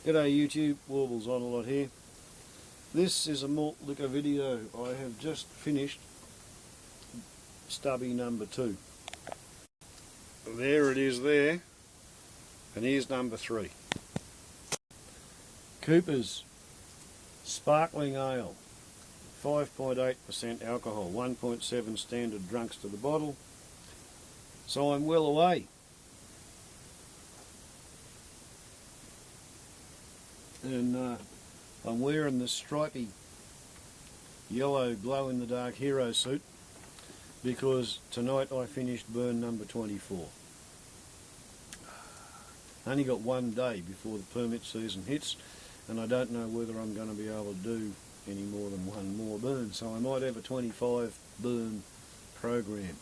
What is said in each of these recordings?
G'day YouTube, Warbles on a lot here. This is a malt liquor video. I have just finished stubby number 2. There it is there, and here's number 3. Cooper's Sparkling Ale, 5.8% alcohol, 1.7 standard drunks to the bottle. So I'm well away. And I'm wearing the stripy yellow glow-in-the-dark hero suit because tonight I finished burn number 24. Only got one day before the permit season hits, and I don't know whether I'm going to be able to do any more than one more burn, so I might have a 25 burn program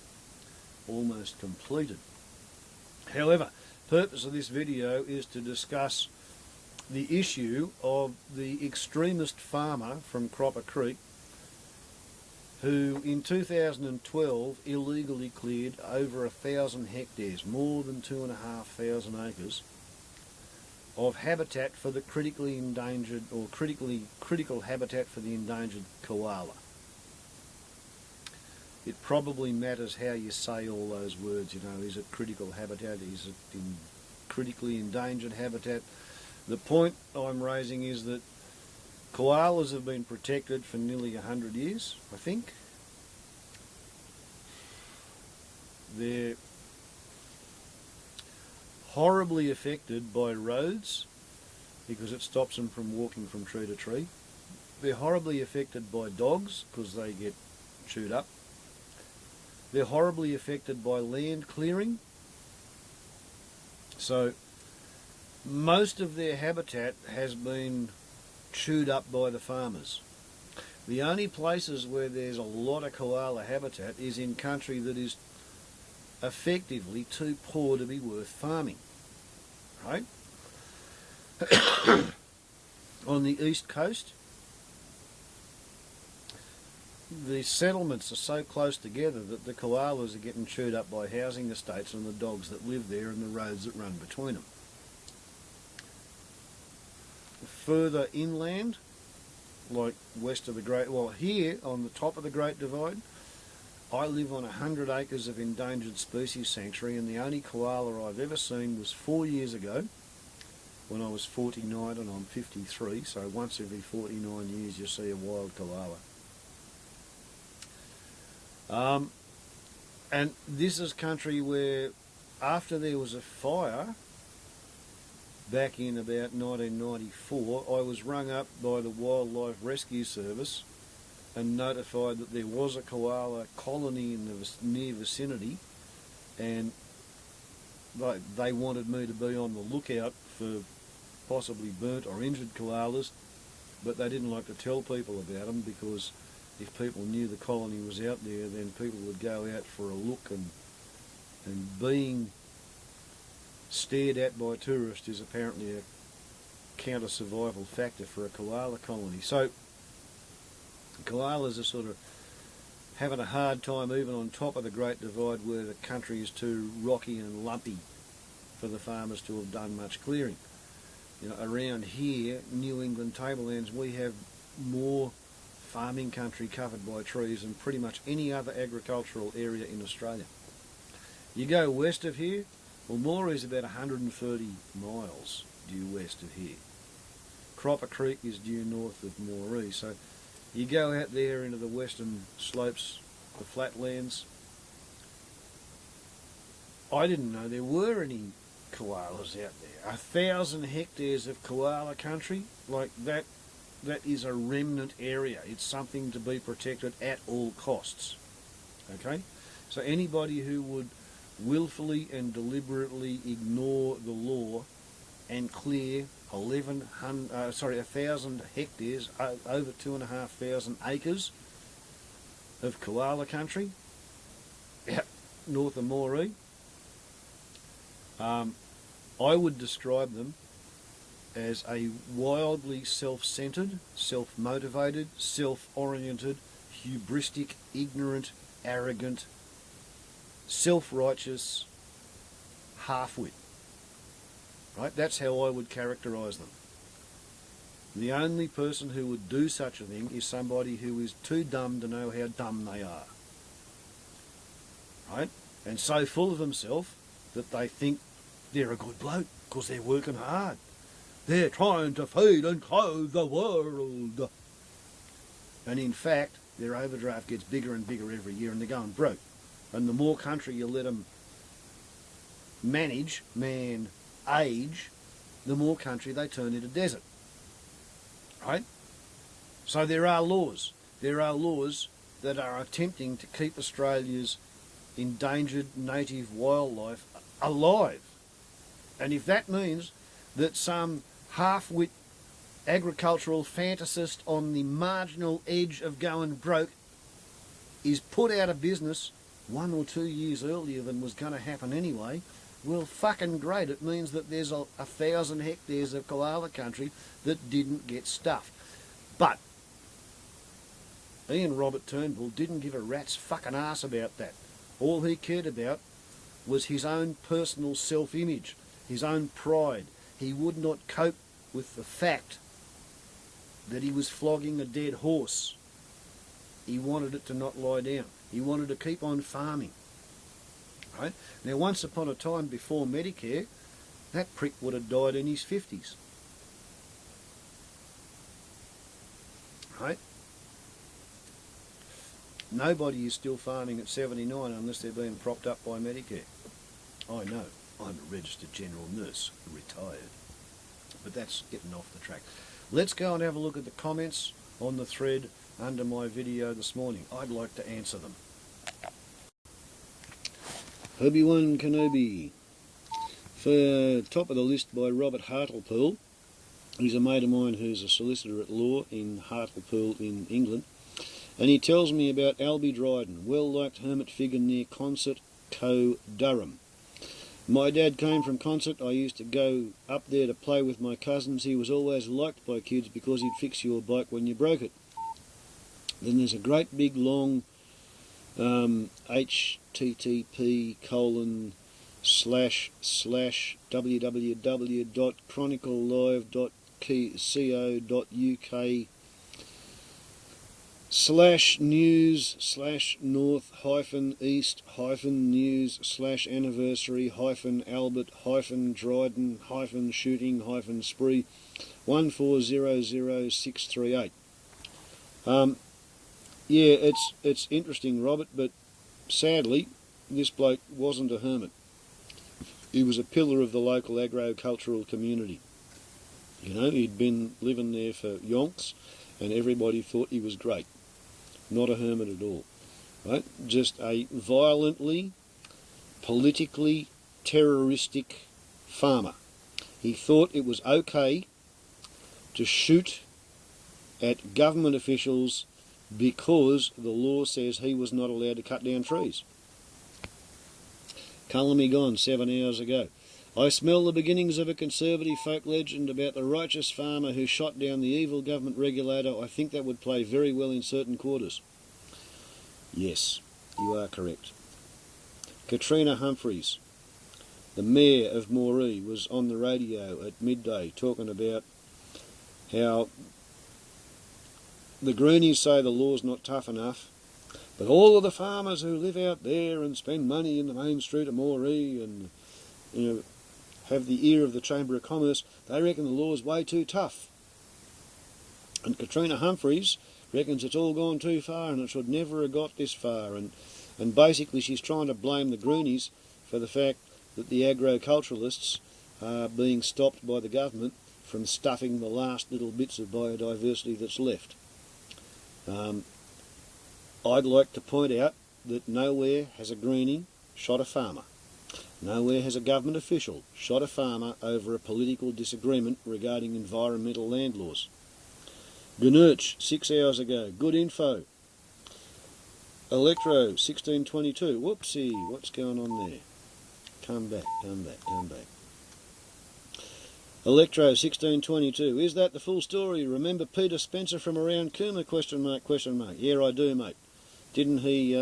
almost completed. However, the purpose of this video is to discuss the issue of the extremist farmer from Croppa Creek who in 2012 illegally cleared over 1,000 hectares, more than 2,500 acres, of habitat for the critically endangered or critical habitat for the endangered koala. It probably matters how you say all those words, you know, is it critical habitat, is it critically endangered habitat? The point I'm raising is that koalas have been protected for nearly 100 years, I think. They're horribly affected by roads because it stops them from walking from tree to tree. They're horribly affected by dogs because they get chewed up. They're horribly affected by land clearing. So most of their habitat has been chewed up by the farmers. The only places where there's a lot of koala habitat is in country that is effectively too poor to be worth farming, right? On the east coast, the settlements are so close together that the koalas are getting chewed up by housing estates and the dogs that live there and the roads that run between them. Further inland, like west of the Great, well here on the top of the Great Divide, I live on 100 acres of endangered species sanctuary, and the only koala I've ever seen was 4 years ago when I was 49 and I'm 53, so once every 49 years you see a wild koala. And this is country where after there was a fire back in about 1994, I was rung up by the Wildlife Rescue Service and notified that there was a koala colony in the near vicinity, and they wanted me to be on the lookout for possibly burnt or injured koalas, but they didn't like to tell people about them because if people knew the colony was out there, then people would go out for a look, and being stared at by tourists is apparently a counter-survival factor for a koala colony. So koalas are sort of having a hard time even on top of the Great Divide where the country is too rocky and lumpy for the farmers to have done much clearing. You know, around here, New England tablelands, we have more farming country covered by trees than pretty much any other agricultural area in Australia. You go west of here, well, Moree is about 130 miles due west of here. Croppa Creek is due north of Moree, so you go out there into the western slopes, the flatlands. I didn't know there were any koalas out there. 1,000 hectares of koala country, like that is a remnant area. It's something to be protected at all costs. Okay? So anybody who would willfully and deliberately ignore the law and clear 1,000 hectares, over 2,500 acres of koala country out north of Moree, I would describe them as a wildly self-centered, self-motivated, self-oriented, hubristic, ignorant, arrogant, self-righteous half-wit. Right? That's how I would characterise them. The only person who would do such a thing is somebody who is too dumb to know how dumb they are. Right? And so full of themselves that they think they're a good bloke because they're working hard. They're trying to feed and clothe the world. And in fact, their overdraft gets bigger and bigger every year and they're going broke. And the more country you let them manage, age, the more country they turn into desert. Right? So there are laws. There are laws that are attempting to keep Australia's endangered native wildlife alive. And if that means that some half-wit agricultural fantasist on the marginal edge of going broke is put out of business 1 or 2 years earlier than was going to happen anyway, well, fucking great. It means that there's 1,000 hectares of koala country that didn't get stuffed. But Ian Robert Turnbull didn't give a rat's fucking ass about that. All he cared about was his own personal self-image, his own pride. He would not cope with the fact that he was flogging a dead horse. He wanted it to not lie down. He wanted to keep on farming. Right? Now, once upon a time before Medicare, that prick would have died in his 50s. Right? Nobody is still farming at 79 unless they're being propped up by Medicare. I know. I'm a registered general nurse, retired. But that's getting off the track. Let's go and have a look at the comments on the thread under my video this morning. I'd like to answer them. Obi-Wan Kenobi. For top of the list by Robert Hartlepool. He's a mate of mine who's a solicitor at law in Hartlepool in England. And he tells me about Albie Dryden, well-liked hermit figure near Consett, Durham. My dad came from Consett. I used to go up there to play with my cousins. He was always liked by kids because he'd fix your bike when you broke it. Then there's a great big long http://www.chronicleLive.co.uk/news/north-east-news/anniversary-albert-dryden-shooting-spree 1400638. Yeah, it's interesting, Robert, but sadly, this bloke wasn't a hermit. He was a pillar of the local agricultural community. You know, he'd been living there for yonks, and everybody thought he was great. Not a hermit at all. Right? Just a violently, politically terroristic farmer. He thought it was okay to shoot at government officials because the law says he was not allowed to cut down trees. Colour me gone 7 hours ago. I smell the beginnings of a conservative folk legend about the righteous farmer who shot down the evil government regulator. I think that would play very well in certain quarters. Yes, you are correct. Katrina Humphreys, the mayor of Moree, was on the radio at midday talking about how the Greenies say the law's not tough enough, but all of the farmers who live out there and spend money in the main street of Moree and, you know, have the ear of the Chamber of Commerce, they reckon the law's way too tough. And Katrina Humphreys reckons it's all gone too far and it should never have got this far. And basically she's trying to blame the Greenies for the fact that the agriculturalists are being stopped by the government from stuffing the last little bits of biodiversity that's left. I'd like to point out that nowhere has a Greenie shot a farmer. Nowhere has a government official shot a farmer over a political disagreement regarding environmental land laws. Gunurch, 6 hours ago, good info. Electro, 1622, whoopsie, what's going on there? Come back. Electro, 1622, is that the full story? Remember Peter Spencer from around Cooma, question mark. Yeah, I do, mate. Didn't he,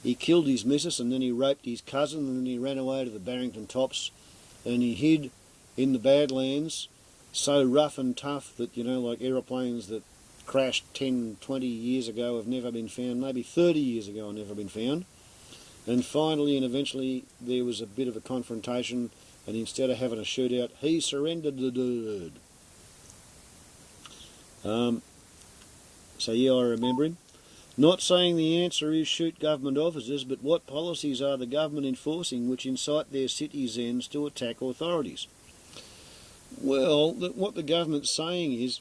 he killed his missus and then he raped his cousin and then he ran away to the Barrington Tops and he hid in the Badlands so rough and tough that, you know, like aeroplanes that crashed 10, 20 years ago have never been found, maybe 30 years ago have never been found. And finally and eventually there was a bit of a confrontation, and instead of having a shootout, he surrendered the dude. So yeah, I remember him. Not saying the answer is shoot government officers, but what policies are the government enforcing which incite their citizens to attack authorities? Well, what the government's saying is,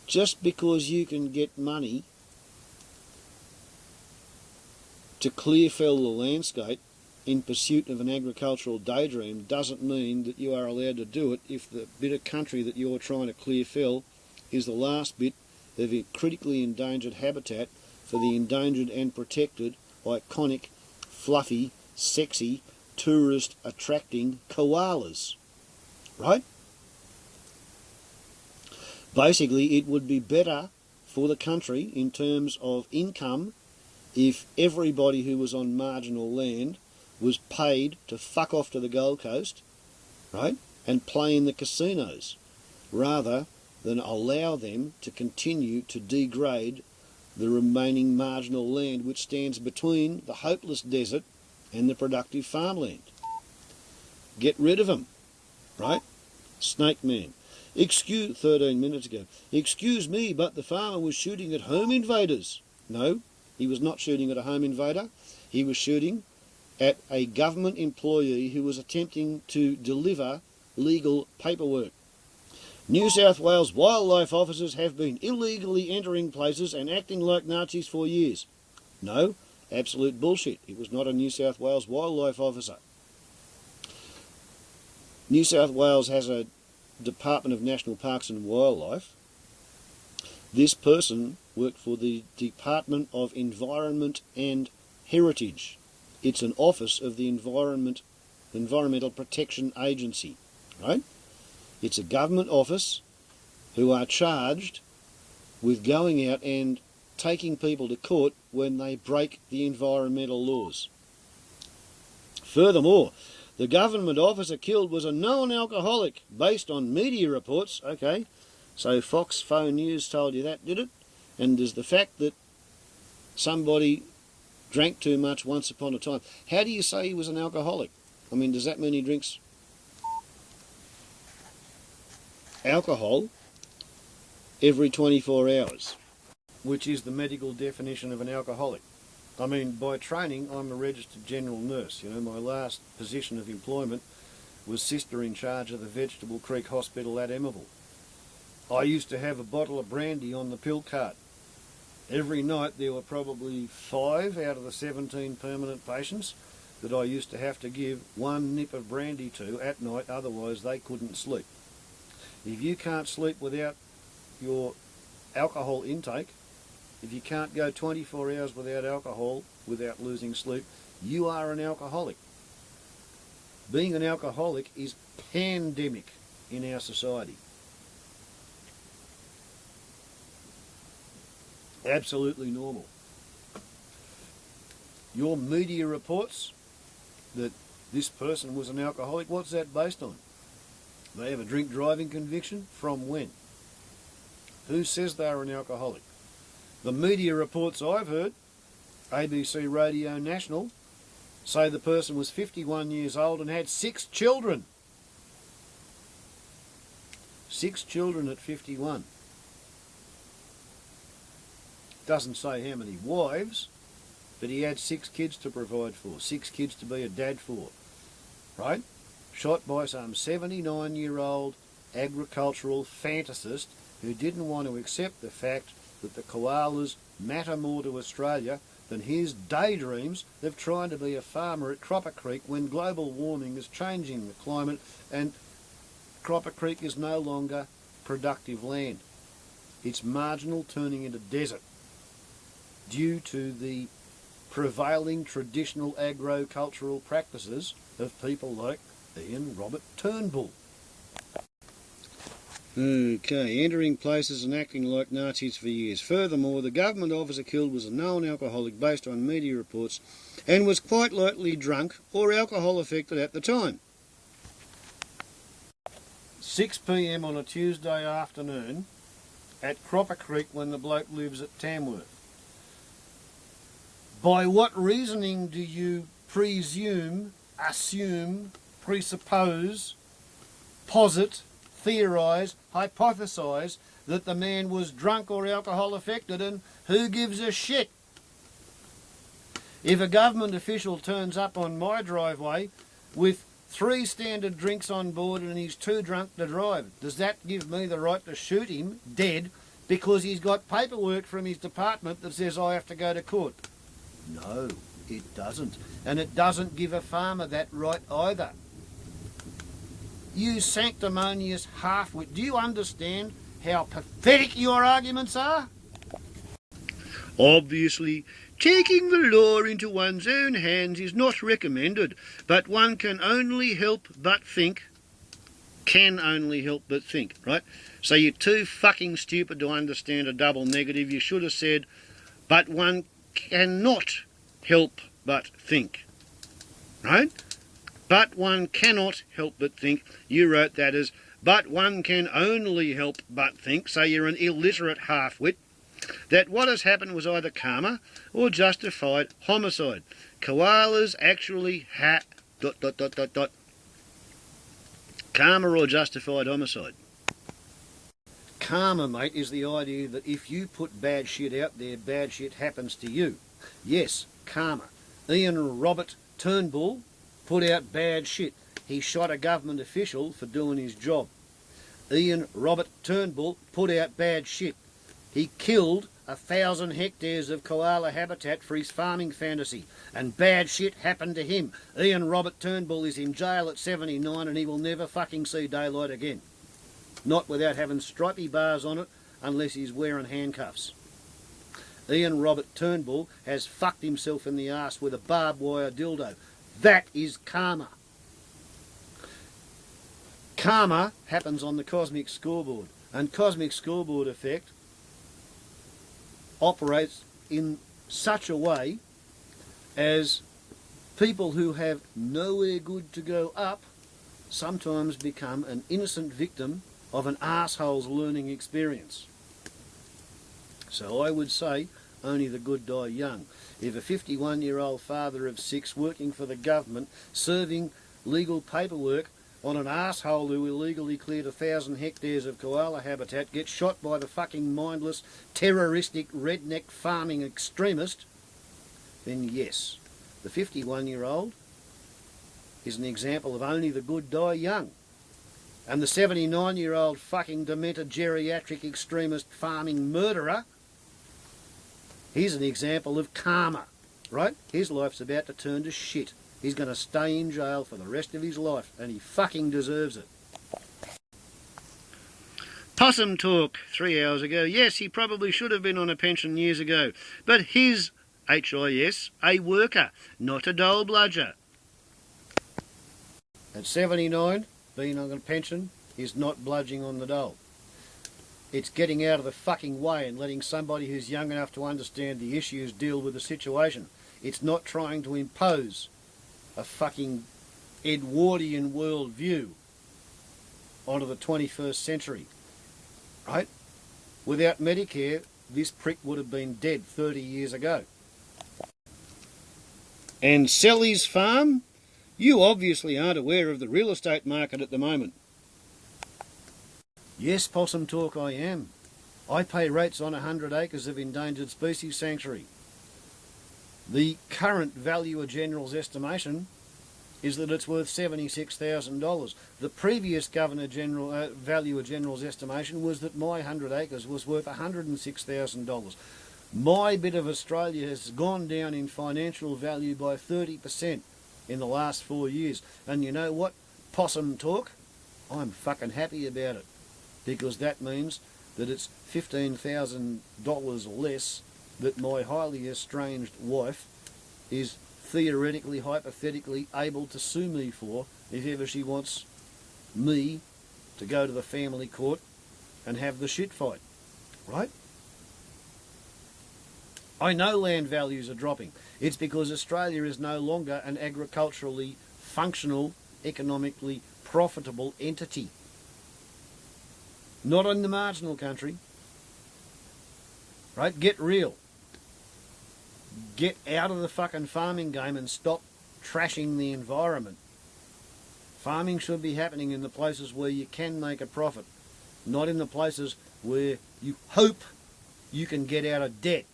just because you can get money to clear fell the landscape in pursuit of an agricultural daydream doesn't mean that you are allowed to do it if the bit of country that you're trying to clear fell is the last bit of a critically endangered habitat for the endangered and protected, iconic, fluffy, sexy, tourist-attracting koalas. Right? Basically, it would be better for the country in terms of income if everybody who was on marginal land was paid to fuck off to the Gold Coast, right, and play in the casinos, rather than allow them to continue to degrade the remaining marginal land which stands between the hopeless desert and the productive farmland. Get rid of them, right? Snake Man. 13 minutes ago. Excuse me, but the farmer was shooting at home invaders. No, he was not shooting at a home invader. He was shooting at a government employee who was attempting to deliver legal paperwork. New South Wales wildlife officers have been illegally entering places and acting like Nazis for years. No, absolute bullshit. It was not a New South Wales wildlife officer. New South Wales has a Department of National Parks and Wildlife. This person worked for the Department of Environment and Heritage. It's an office of the Environmental Protection Agency, right? It's a government office who are charged with going out and taking people to court when they break the environmental laws. Furthermore, the government officer killed was a known alcoholic based on media reports. Okay, so Fox Phone News told you that, did it? And there's the fact that somebody drank too much once upon a time. How do you say he was an alcoholic? I mean, does that mean he drinks alcohol every 24 hours, which is the medical definition of an alcoholic? I mean, by training, I'm a registered general nurse. You know, my last position of employment was sister in charge of the Vegetable Creek Hospital at Emerville. I used to have a bottle of brandy on the pill cart. Every night there were probably 5 out of the 17 permanent patients that I used to have to give one nip of brandy to at night, otherwise they couldn't sleep. If you can't sleep without your alcohol intake, if you can't go 24 hours without alcohol, without losing sleep, you are an alcoholic. Being an alcoholic is pandemic in our society. Absolutely normal. Your media reports that this person was an alcoholic, what's that based on? They have a drink driving conviction? From when? Who says they're an alcoholic? The media reports I've heard, ABC Radio National, say the person was 51 years old and had 6 children. 6 children at 51. Doesn't say how many wives, but he had 6 kids to provide for, 6 kids to be a dad for, right? Shot by some 79-year-old agricultural fantasist who didn't want to accept the fact that the koalas matter more to Australia than his daydreams of trying to be a farmer at Croppa Creek when global warming is changing the climate and Croppa Creek is no longer productive land. It's marginal, turning into desert due to the prevailing traditional agricultural practices of people like Ian Robert Turnbull. Okay, entering places and acting like Nazis for years. Furthermore, the government officer killed was a known alcoholic based on media reports and was quite likely drunk or alcohol affected at the time. 6 p.m. on a Tuesday afternoon at Croppa Creek when the bloke lives at Tamworth. By what reasoning do you presume, assume, presuppose, posit, theorise, hypothesise that the man was drunk or alcohol affected, and who gives a shit? If a government official turns up on my driveway with 3 standard drinks on board and he's too drunk to drive, does that give me the right to shoot him dead because he's got paperwork from his department that says I have to go to court? No, it doesn't. And it doesn't give a farmer that right either. You sanctimonious half-wit, do you understand how pathetic your arguments are? Obviously, taking the law into one's own hands is not recommended, but one can only help but think. Can only help but think, right? So you're too fucking stupid to understand a double negative. You should have said, but one cannot help but think, right? But one cannot help but think. You wrote that as, but one can only help but think, so you're an illiterate half-wit. That what has happened was either karma or justified homicide. Koalas actually karma or justified homicide. Karma, mate, is the idea that if you put bad shit out there, bad shit happens to you. Yes, karma. Ian Robert Turnbull put out bad shit. He shot a government official for doing his job. Ian Robert Turnbull put out bad shit. He killed 1,000 hectares of koala habitat for his farming fantasy, and bad shit happened to him. Ian Robert Turnbull is in jail at 79 and he will never fucking see daylight again. Not without having stripy bars on it, unless he's wearing handcuffs. Ian Robert Turnbull has fucked himself in the arse with a barbed wire dildo. That is karma. Karma happens on the cosmic scoreboard, and cosmic scoreboard effect operates in such a way as people who have nowhere good to go up sometimes become an innocent victim of an arsehole's learning experience. So I would say only the good die young. If a 51-year-old father of 6 working for the government, serving legal paperwork on an arsehole who illegally cleared 1,000 hectares of koala habitat, gets shot by the fucking mindless, terroristic, redneck farming extremist, then yes, the 51-year-old is an example of only the good die young. And the 79-year-old fucking demented geriatric extremist farming murderer, he's an example of karma, right? His life's about to turn to shit. He's going to stay in jail for the rest of his life, and he fucking deserves it. Possum talk 3 hours ago. Yes, he probably should have been on a pension years ago, but he's, HIS, a worker, not a dole bludger. At 79, being on a pension is not bludging on the dole. It's getting out of the fucking way and letting somebody who's young enough to understand the issues deal with the situation. It's not trying to impose a fucking Edwardian worldview onto the 21st century, right? Without Medicare, this prick would have been dead 30 years ago. And sell his farm? You obviously aren't aware of the real estate market at the moment. Yes, Possum Talk, I am. I pay rates on 100 acres of endangered species sanctuary. The current Valuer General's estimation is that it's worth $76,000. The previous Valuer General's estimation was that my 100 acres was worth $106,000. My bit of Australia has gone down in financial value by 30% in the last 4 years. And you know what, Possum Talk? I'm fucking happy about it, because that means that it's $15,000 less that my highly estranged wife is theoretically, hypothetically able to sue me for if ever she wants me to go to the family court and have the shit fight, right? I know land values are dropping. It's because Australia is no longer an agriculturally functional, economically profitable entity. Not in the marginal country. Right? Get real. Get out of the fucking farming game and stop trashing the environment. Farming should be happening in the places where you can make a profit, not in the places where you hope you can get out of debt.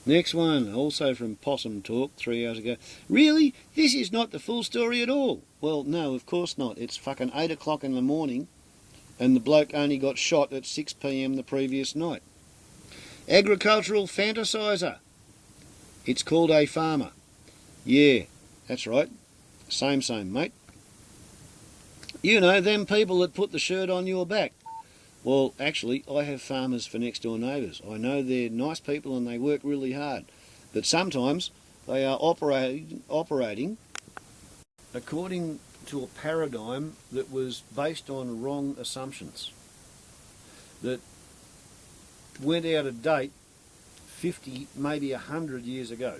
Next one, also from Possum Talk 3 hours ago. Really? This is not the full story at all. Well, no, of course not. It's fucking 8 o'clock in the morning and the bloke only got shot at 6 p.m. the previous night. Agricultural fantasizer. It's called a farmer. Yeah, that's right. Same, mate. You know, them people that put the shirt on your back. Well, actually, I have farmers for next door neighbours. I know they're nice people and they work really hard. But sometimes they are operating according to a paradigm that was based on wrong assumptions. That went out of date 50, maybe 100 years ago.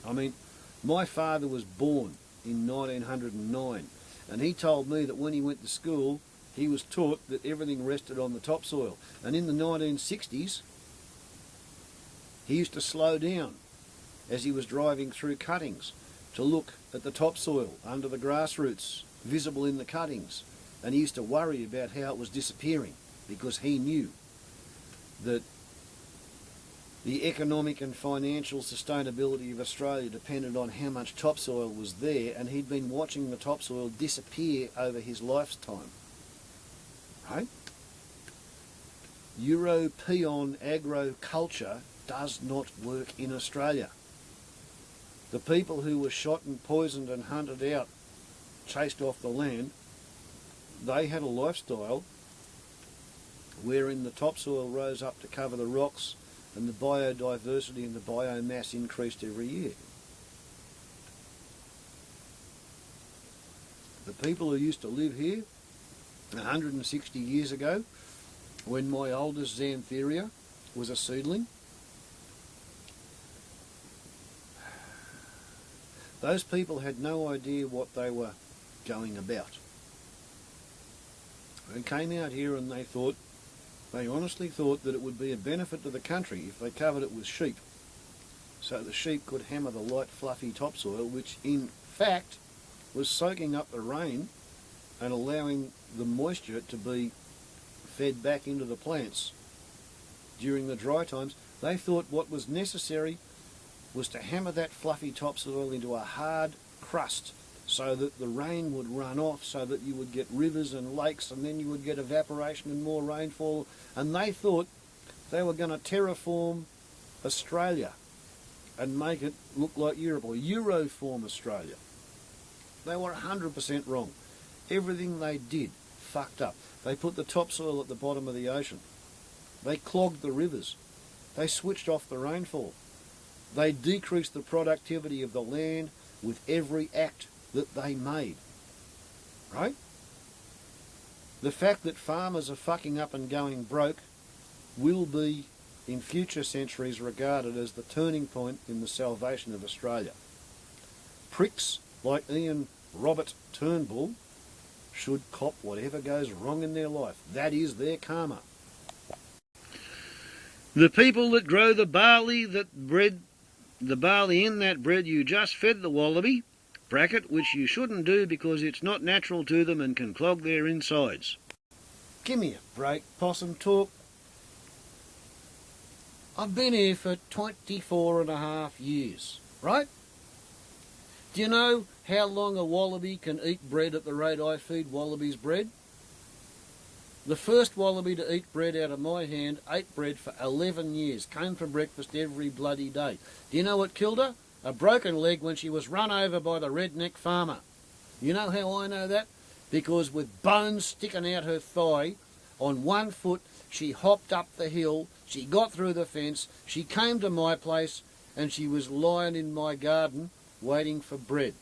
I mean, my father was born in 1909 and he told me that when he went to school he was taught that everything rested on the topsoil, and in the 1960s he used to slow down as he was driving through cuttings to look at the topsoil under the grass roots visible in the cuttings, and he used to worry about how it was disappearing because he knew that the economic and financial sustainability of Australia depended on how much topsoil was there, and he'd been watching the topsoil disappear over his lifetime. Right? European agriculture does not work in Australia. The people who were shot and poisoned and hunted out, chased off the land, they had a lifestyle wherein the topsoil rose up to cover the rocks and the biodiversity and the biomass increased every year. The people who used to live here 160 years ago, when my oldest Xantheria was a seedling, those people had no idea what they were going about. They came out here and they honestly thought that it would be a benefit to the country if they covered it with sheep, so the sheep could hammer the light fluffy topsoil, which in fact was soaking up the rain and allowing the moisture to be fed back into the plants during the dry times. They thought what was necessary was to hammer that fluffy topsoil into a hard crust so that the rain would run off, so that you would get rivers and lakes, and then you would get evaporation and more rainfall. And they thought they were going to terraform Australia and make it look like Europe, or Euroform Australia. They were 100% wrong. Everything they did fucked up. They put the topsoil at the bottom of the ocean. They clogged the rivers. They switched off the rainfall. They decreased the productivity of the land with every act that they made. Right? The fact that farmers are fucking up and going broke will be, in future centuries, regarded as the turning point in the salvation of Australia. Pricks like Ian Robert Turnbull should cop whatever goes wrong in their life. That is their karma. The people that grow the barley in that bread you just fed the wallaby, bracket, which you shouldn't do because it's not natural to them and can clog their insides. Give me a break, Possum Talk. I've been here for 24 and a half years, right? Do you know how long a wallaby can eat bread at the rate I feed wallabies bread? The first wallaby to eat bread out of my hand ate bread for 11 years, came for breakfast every bloody day. Do you know what killed her? A broken leg when she was run over by the redneck farmer. You know how I know that? Because with bones sticking out her thigh, on one foot, she hopped up the hill, she got through the fence, she came to my place, and she was lying in my garden waiting for bread.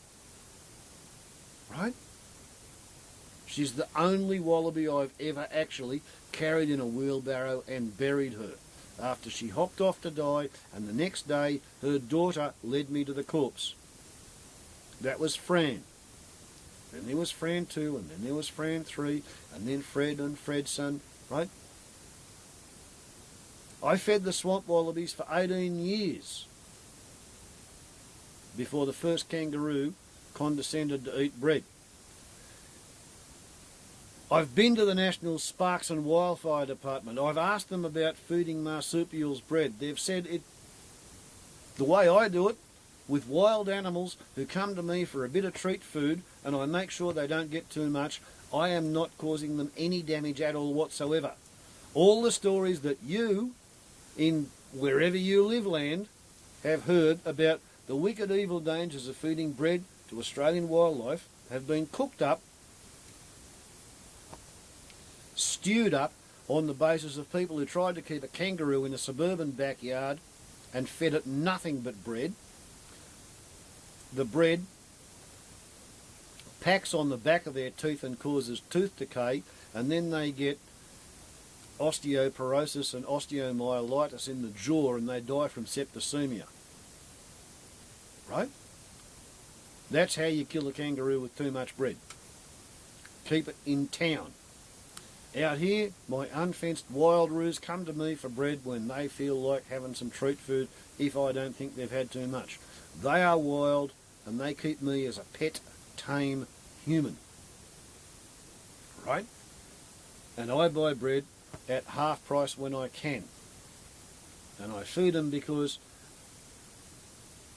Right? She's the only wallaby I've ever actually carried in a wheelbarrow and buried her after she hopped off to die, and the next day her daughter led me to the corpse. That was Fran. Then there was Fran 2, and then there was Fran 3, and then Fred and Fred's son, right? I fed the swamp wallabies for 18 years before the first kangaroo condescended to eat bread. I've been to the National Sparks and Wildfire Department. I've asked them about feeding marsupials bread. They've said it, the way I do it, with wild animals who come to me for a bit of treat food, and I make sure they don't get too much, I am not causing them any damage at all whatsoever. All the stories that you, in wherever you live land, have heard about the wicked evil dangers of feeding bread to Australian wildlife have been cooked up, stewed up on the basis of people who tried to keep a kangaroo in a suburban backyard and fed it nothing but bread. The bread packs on the back of their teeth and causes tooth decay, and then they get osteoporosis and osteomyelitis in the jaw, and they die from septicemia. Right? That's how you kill a kangaroo with too much bread. Keep it in town. Out here, my unfenced wild roos come to me for bread when they feel like having some treat food if I don't think they've had too much. They are wild, and they keep me as a pet, tame human. Right? And I buy bread at half price when I can. And I feed them because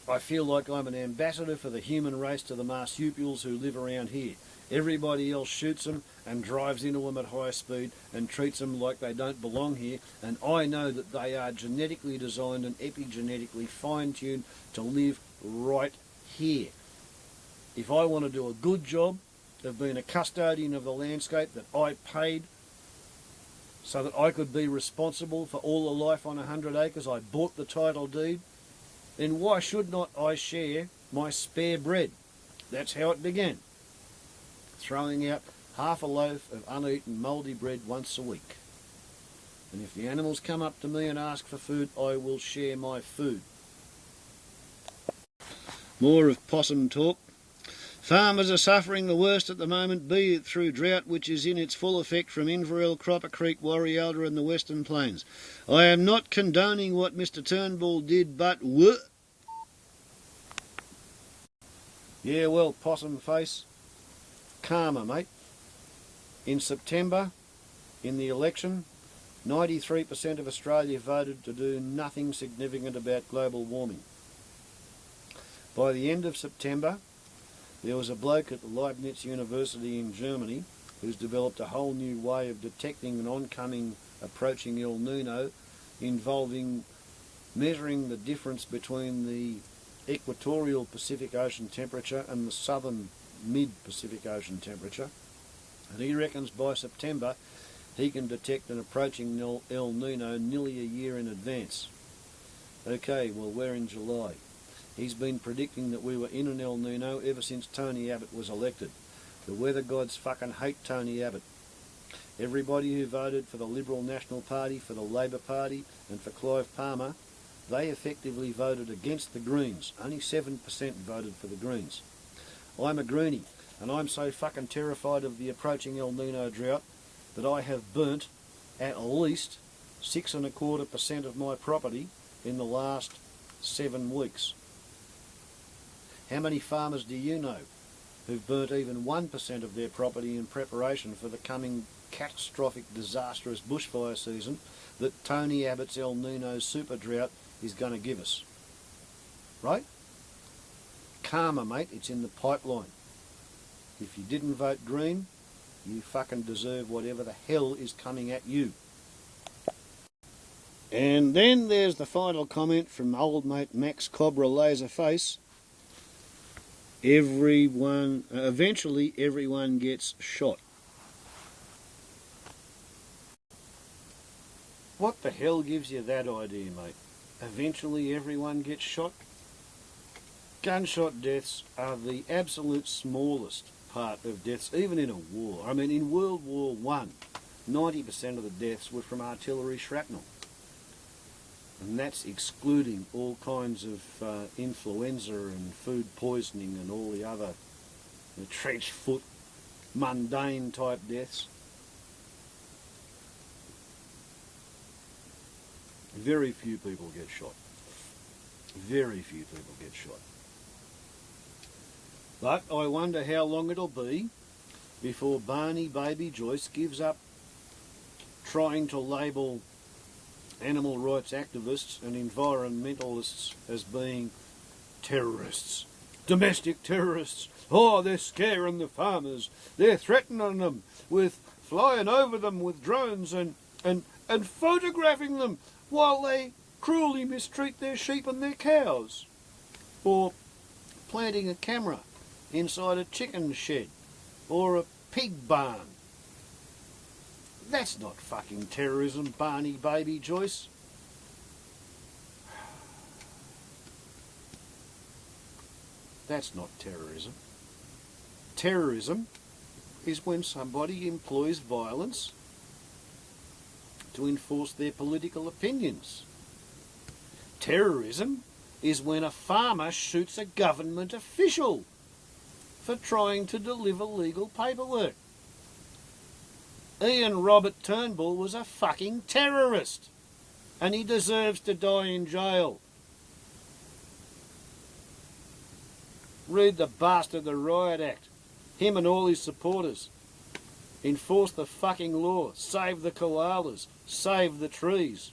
I feel like I'm an ambassador for the human race to the marsupials who live around here. Everybody else shoots them and drives into them at high speed and treats them like they don't belong here, and I know that they are genetically designed and epigenetically fine-tuned to live right here. If I want to do a good job of being a custodian of the landscape that I paid so that I could be responsible for all the life on 100 acres, I bought the title deed, then why should not I share my spare bread? That's how it began. Throwing out half a loaf of uneaten mouldy bread once a week. And if the animals come up to me and ask for food, I will share my food. More of possum talk. Farmers are suffering the worst at the moment, be it through drought which is in its full effect from Inverell, Croppa Creek, Warrialda and the Western Plains. I am not condoning what Mr Turnbull did, but yeah, well, possum face, karma, mate. In September, in the election, 93% of Australia voted to do nothing significant about global warming. By the end of September, there was a bloke at the Leibniz University in Germany who's developed a whole new way of detecting an oncoming, approaching El Nino, involving measuring the difference between the equatorial Pacific Ocean temperature and the southern mid-Pacific Ocean temperature. And he reckons by September he can detect an approaching El Nino nearly a year in advance. Okay, well, we're in July. He's been predicting that we were in an El Nino ever since Tony Abbott was elected. The weather gods fucking hate Tony Abbott. Everybody who voted for the Liberal National Party, for the Labor Party and for Clive Palmer, they effectively voted against the Greens. Only 7% voted for the Greens. I'm a Greenie, and I'm so fucking terrified of the approaching El Nino drought that I have burnt at least 6.25% of my property in the last 7 weeks. How many farmers do you know who've burnt even 1% of their property in preparation for the coming catastrophic, disastrous bushfire season that Tony Abbott's El Nino super drought is going to give us? Right? Karma, mate, it's in the pipeline. If you didn't vote Green, you fucking deserve whatever the hell is coming at you. And then there's the final comment from old mate Max Cobra Laserface. Eventually everyone gets shot. What the hell gives you that idea, mate? Eventually everyone gets shot? Gunshot deaths are the absolute smallest part of deaths, even in a war. I mean, in World War I, 90% of the deaths were from artillery shrapnel. And that's excluding all kinds of influenza and food poisoning and all the other the trench foot, mundane type deaths. Very few people get shot. Very few people get shot. But I wonder how long it'll be before Barney Baby Joyce gives up trying to label animal rights activists and environmentalists as being terrorists. Domestic terrorists. Oh, they're scaring the farmers. They're threatening them with flying over them with drones and photographing them while they cruelly mistreat their sheep and their cows. Or planting a camera inside a chicken shed or a pig barn. That's not fucking terrorism, Barney Baby Joyce. That's not terrorism. Terrorism is when somebody employs violence to enforce their political opinions. Terrorism is when a farmer shoots a government official for trying to deliver legal paperwork. Ian Robert Turnbull was a fucking terrorist, and he deserves to die in jail. Read the bastard the Riot Act. Him and all his supporters. Enforce the fucking law. Save the koalas. Save the trees.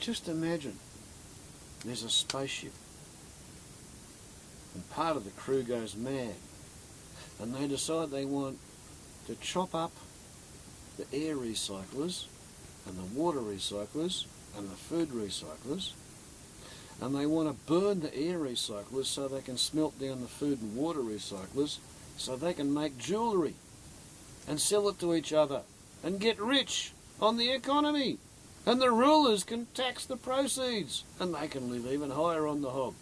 Just imagine there's a spaceship and part of the crew goes mad and they decide they want to chop up the air recyclers and the water recyclers and the food recyclers, and they want to burn the air recyclers so they can smelt down the food and water recyclers so they can make jewellery and sell it to each other and get rich on the economy. And the rulers can tax the proceeds and they can live even higher on the hog.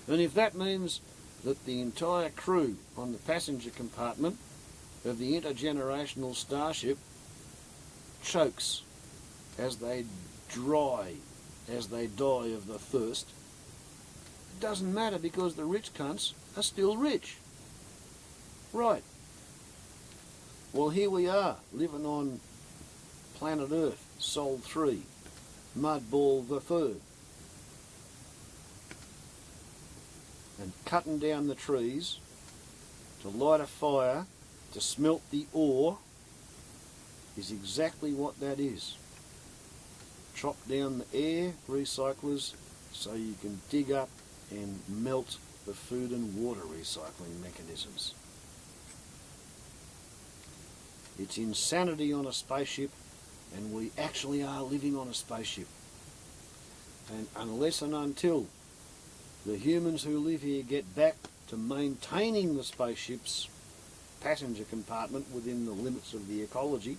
And if that means that the entire crew on the passenger compartment of the intergenerational starship chokes as they dry, as they die of the thirst, it doesn't matter because the rich cunts are still rich. Right. Well, here we are, living on planet Earth, Sol 3, Mudball the Third, and cutting down the trees to light a fire to smelt the ore is exactly what that is. Chop down the air recyclers so you can dig up and melt the food and water recycling mechanisms. It's insanity on a spaceship, and we actually are living on a spaceship. And unless and until the humans who live here get back to maintaining the spaceship's passenger compartment within the limits of the ecology,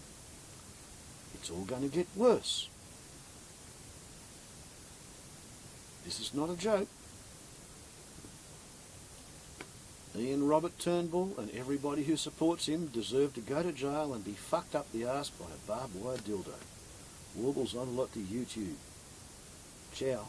it's all going to get worse. This is not a joke. Ian Robert Turnbull and everybody who supports him deserve to go to jail and be fucked up the arse by a barbed wire dildo. Warbles on a lot to YouTube. Ciao.